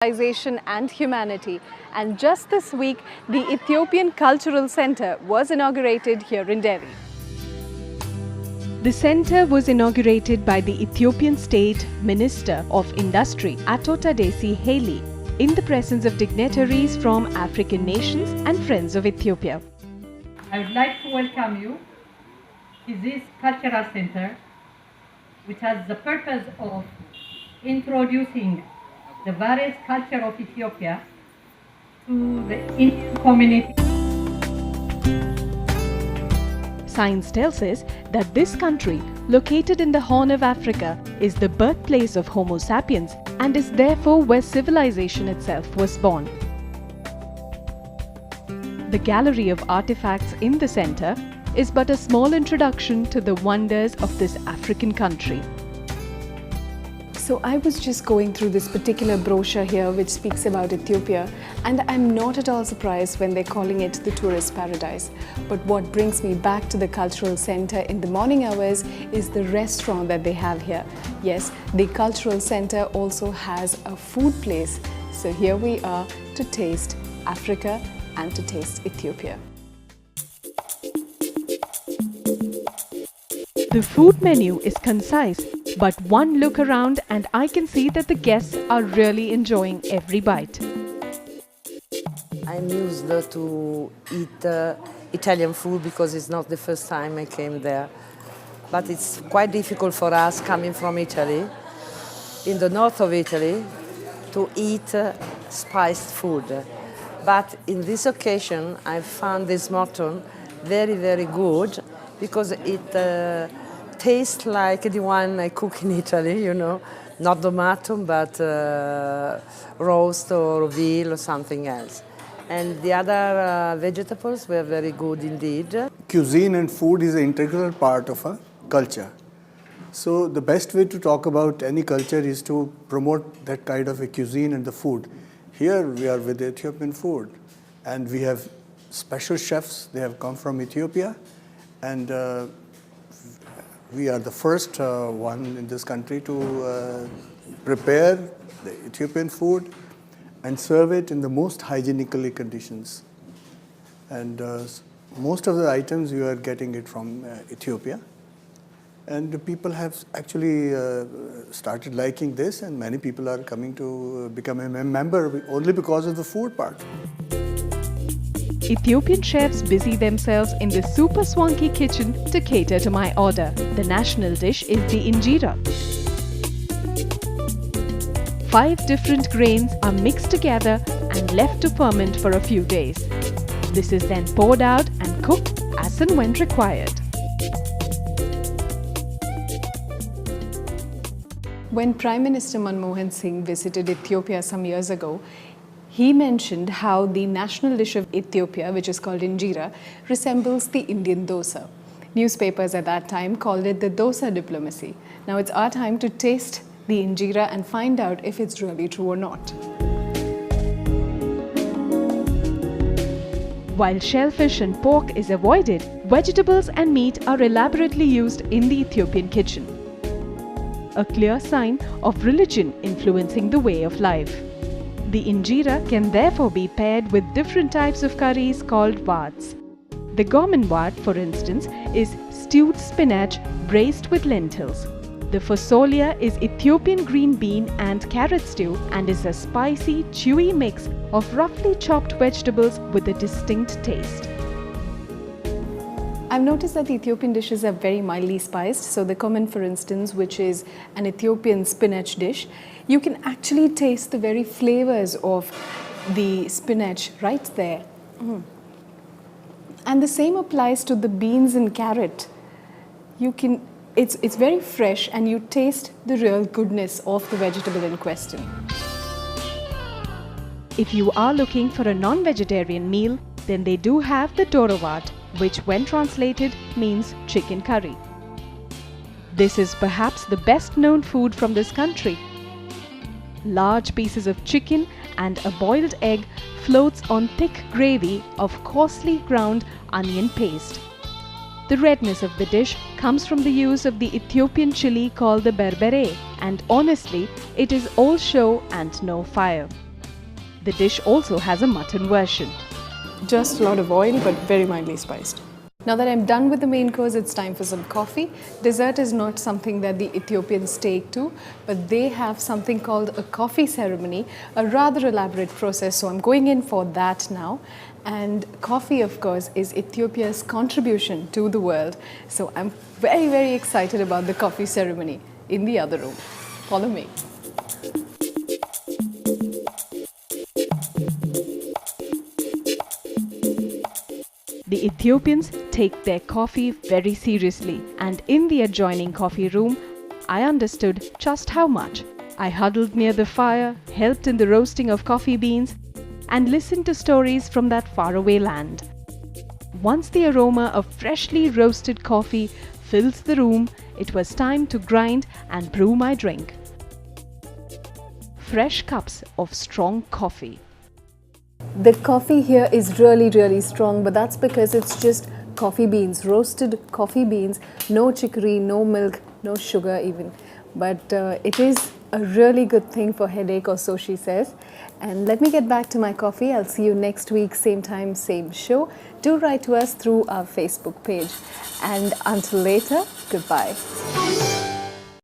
civilization and humanity. And just this week, the Ethiopian Cultural Center was inaugurated here in Delhi. The center was inaugurated by the Ethiopian State Minister of Industry, Ithopian Haile, in the presence of dignitaries from African nations and friends of Ethiopia. I would like to welcome you to this cultural center, which has the purpose of introducing the various culture of Ethiopia to the Indian community. Science tells us that this country, located in the Horn of Africa, is the birthplace of Homo sapiens and is therefore where civilization itself was born. The gallery of artifacts in the center is but a small introduction to the wonders of this African country. So I was just going through this particular brochure here which speaks about Ethiopia, and I'm not at all surprised when they're calling it the tourist paradise. But what brings me back to the cultural center in the morning hours is the restaurant that they have here. Yes, the cultural center also has a food place. So here we are to taste Africa and to taste Ethiopia. The food menu is concise, but one look around and I can see that the guests are really enjoying every bite. I'm used to eat Italian food because it's not the first time I came there. But it's quite difficult for us coming from Italy, in the north of Italy, to eat spiced food. But in this occasion, I found this mutton very, very good because it tastes like the one I cook in Italy, you know, not the mutton, but roast or veal or something else. And the other vegetables were very good indeed. Cuisine and food is an integral part of a culture. So the best way to talk about any culture is to promote that kind of a cuisine and the food. Here we are with Ethiopian food, and we have special chefs. They have come from Ethiopia, and we are the first one in this country to prepare the Ethiopian food and serve it in the most hygienically conditions. And most of the items you are getting it from Ethiopia. And the people have actually started liking this, and many people are coming to become a member only because of the food part. Ethiopian chefs busy themselves in the super swanky kitchen to cater to my order. The national dish is the injera. 5 different grains are mixed together and left to ferment for a few days. This is then poured out and cooked as and when required. When Prime Minister Manmohan Singh visited Ethiopia some years ago, he mentioned how the national dish of Ethiopia, which is called injera, resembles the Indian dosa. Newspapers at that time called it the dosa diplomacy. Now it's our time to taste the injera and find out if it's really true or not. While shellfish and pork is avoided, vegetables and meat are elaborately used in the Ethiopian kitchen. A clear sign of religion influencing the way of life. The injera can therefore be paired with different types of curries called wats. The goman wat, for instance, is stewed spinach braised with lentils. The fasolia is Ethiopian green bean and carrot stew and is a spicy, chewy mix of roughly chopped vegetables with a distinct taste. I've noticed that the Ethiopian dishes are very mildly spiced. So the goman, for instance, which is an Ethiopian spinach dish, you can actually taste the very flavors of the spinach right there. And the same applies to the beans and carrot. It's very fresh and you taste the real goodness of the vegetable in question. If you are looking for a non-vegetarian meal, then they do have the torovat, which when translated means chicken curry. This is perhaps the best known food from this country. Large pieces of chicken and a boiled egg floats on thick gravy of coarsely ground onion paste. The redness of the dish comes from the use of the Ethiopian chili called the berbere, and honestly, it is all show and no fire. The dish also has a mutton version. Just a lot of oil, but very mildly spiced. Now that I'm done with the main course, it's time for some coffee. Dessert is not something that the Ethiopians take to, but they have something called a coffee ceremony, a rather elaborate process. So I'm going in for that now. And coffee, of course, is Ethiopia's contribution to the world. So I'm very, very excited about the coffee ceremony in the other room. Follow me. The Ethiopians take their coffee very seriously, and in the adjoining coffee room, I understood just how much. I huddled near the fire, helped in the roasting of coffee beans, and listened to stories from that faraway land. Once the aroma of freshly roasted coffee fills the room, it was time to grind and brew my drink. Fresh cups of strong coffee. The coffee here is really, really strong, but that's because it's just coffee beans, roasted coffee beans, no chicory, no milk, no sugar even. But it is a really good thing for headache, or so she says. And let me get back to my coffee. I'll see you next week, same time, same show. Do write to us through our Facebook page. And until later, goodbye.